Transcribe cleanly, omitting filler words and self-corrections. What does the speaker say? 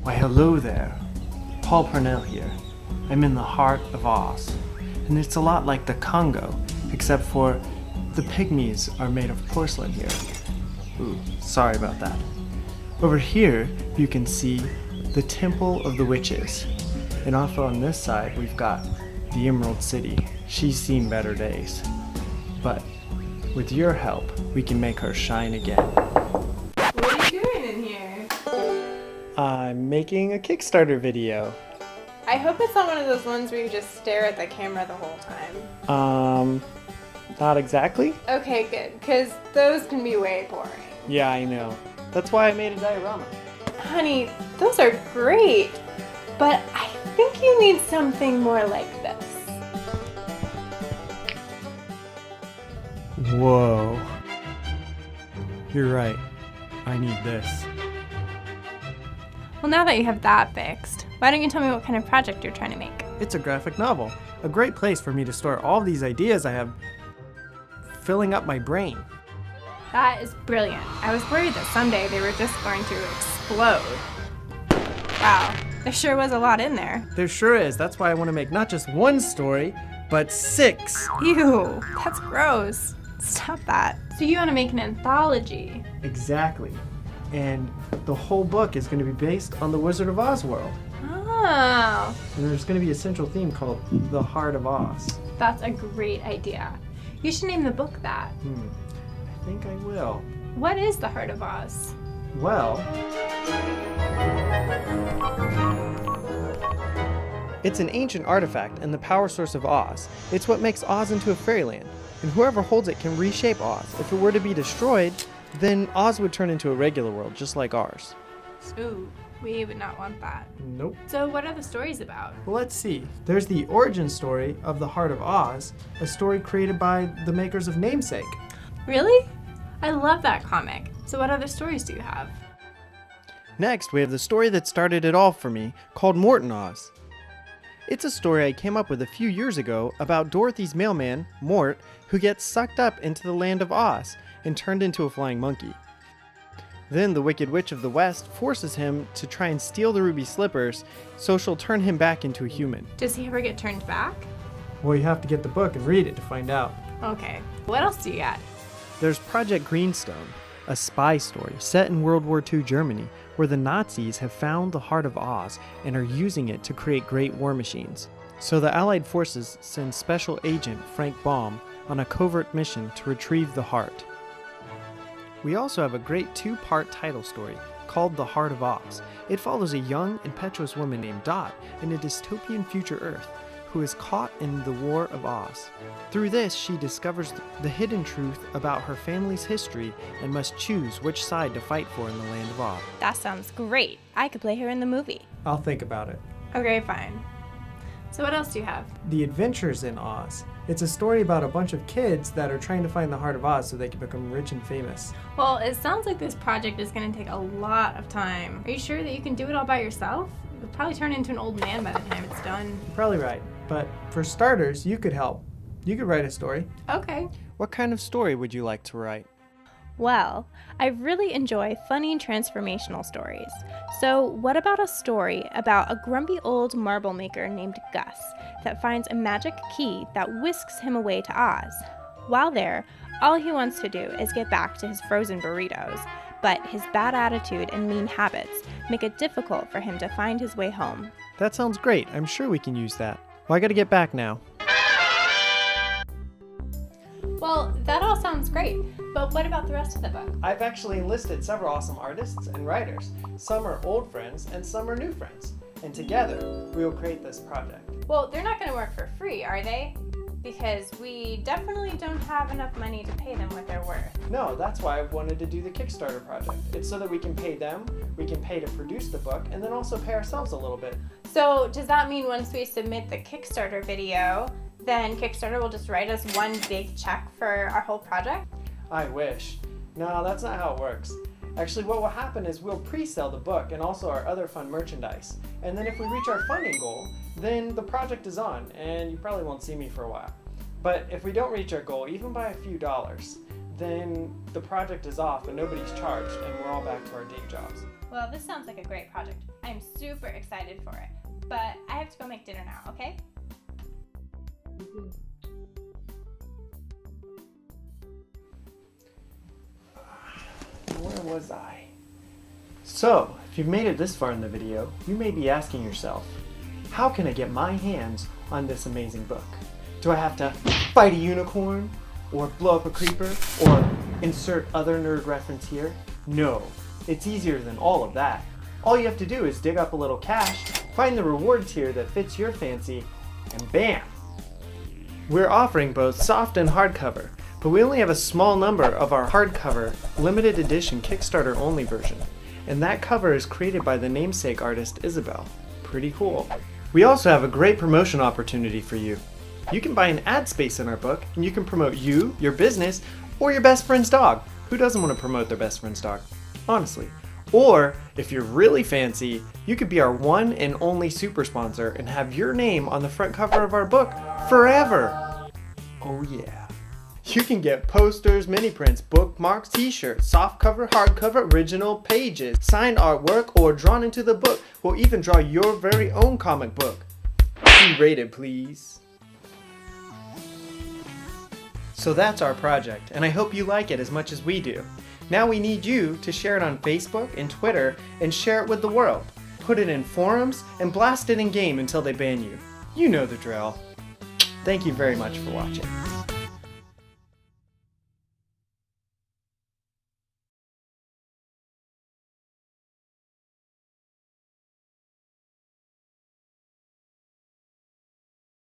Why, hello there. Paul Parnell here. I'm in the heart of Oz, and it's a lot like the Congo, except for the pygmies are made of porcelain here. Ooh, sorry about that. Over here, you can see the Temple of the Witches. And off on this side, we've got the Emerald City. She's seen better days. But with your help, we can make her shine again. What are you doing in here? I'm making a Kickstarter video. I hope it's not one of those ones where you just stare at the camera the whole time. Not exactly? Okay, good, because those can be way boring. Yeah, I know. That's why I made a diorama. Honey, those are great, but I think you need something more like this. Whoa. You're right. I need this. Well, now that you have that fixed, why don't you tell me what kind of project you're trying to make? It's a graphic novel. A great place for me to store all these ideas I have filling up my brain. That is brilliant. I was worried that someday they were just going to explode. Wow, there sure was a lot in there. There sure is. That's why I want to make not just one story, but 6. Ew, that's gross. Stop that. So you want to make an anthology? Exactly. And the whole book is going to be based on the Wizard of Oz world. Oh, And there's going to be a central theme called The Heart of Oz. that's a great idea. You should name the book that. I think I will. What is the Heart of Oz? Well, it's an ancient artifact and the power source of Oz. It's what makes Oz into a fairyland, and whoever holds it can reshape Oz. If it were to be destroyed, then Oz would turn into a regular world, just like ours. Ooh, we would not want that. Nope. So what are the stories about? Well, let's see. There's the origin story of the Heart of Oz, a story created by the makers of Namesake. Really? I love that comic. So what other stories do you have? Next, we have the story that started it all for me, called Morton Oz. It's a story I came up with a few years ago about Dorothy's mailman, Mort, who gets sucked up into the land of Oz and turned into a flying monkey. Then the Wicked Witch of the West forces him to try and steal the ruby slippers, so she'll turn him back into a human. Does he ever get turned back? Well, you have to get the book and read it to find out. Okay. What else do you got? There's Project Greenstone, a spy story set in World War II Germany, where the Nazis have found the Heart of Oz and are using it to create great war machines. So the Allied forces send Special Agent Frank Baum on a covert mission to retrieve the heart. We also have a great 2-part title story called The Heart of Oz. It follows a young, impetuous woman named Dot in a dystopian future Earth who is caught in the War of Oz. Through this, she discovers the hidden truth about her family's history and must choose which side to fight for in the land of Oz. That sounds great. I could play her in the movie. I'll think about it. Okay, fine. So what else do you have? The Adventures in Oz. It's a story about a bunch of kids that are trying to find the Heart of Oz so they can become rich and famous. Well, it sounds like this project is going to take a lot of time. Are you sure that you can do it all by yourself? You'll probably turn into an old man by the time it's done. You're probably right. But for starters, you could help. You could write a story. Okay. What kind of story would you like to write? Well, I really enjoy funny transformational stories. So what about a story about a grumpy old marble maker named Gus that finds a magic key that whisks him away to Oz? While there, all he wants to do is get back to his frozen burritos, but his bad attitude and mean habits make it difficult for him to find his way home. That sounds great. I'm sure we can use that. Well, I gotta get back now. Well, that all sounds great, but what about the rest of the book? I've actually enlisted several awesome artists and writers. Some are old friends and some are new friends. And together, we will create this project. Well, they're not going to work for free, are they? Because we definitely don't have enough money to pay them what they're worth. No, that's why I wanted to do the Kickstarter project. It's so that we can pay them, we can pay to produce the book, and then also pay ourselves a little bit. So does that mean once we submit the Kickstarter video, then Kickstarter will just write us one big check for our whole project? I wish. No, that's not how it works. Actually, what will happen is we'll pre-sell the book and also our other fun merchandise. And then if we reach our funding goal, then the project is on, and you probably won't see me for a while. But if we don't reach our goal, even by a few dollars, then the project is off and nobody's charged and we're all back to our day jobs. Well, this sounds like a great project. I'm super excited for it. But I have to go make dinner now, okay? Where was I? So, if you've made it this far in the video, you may be asking yourself, how can I get my hands on this amazing book? Do I have to fight a unicorn? Or blow up a creeper? Or insert other nerd reference here? No, it's easier than all of that. All you have to do is dig up a little cash, find the reward tier that fits your fancy, and bam! We're offering both soft and hardcover, but we only have a small number of our hardcover limited edition Kickstarter only version, and that cover is created by the namesake artist Isabel. Pretty cool. We also have a great promotion opportunity for you. You can buy an ad space in our book, and you can promote you, your business, or your best friend's dog. Who doesn't want to promote their best friend's dog? Honestly. Or, if you're really fancy, you could be our one and only super sponsor and have your name on the front cover of our book forever. Oh yeah. You can get posters, mini prints, bookmarks, t-shirts, softcover, hardcover, original pages, signed artwork, or drawn into the book. We'll even draw your very own comic book. G-rated, please. So that's our project, and I hope you like it as much as we do. Now we need you to share it on Facebook and Twitter and share it with the world. Put it in forums and blast it in game until they ban you. You know the drill. Thank you very much for watching.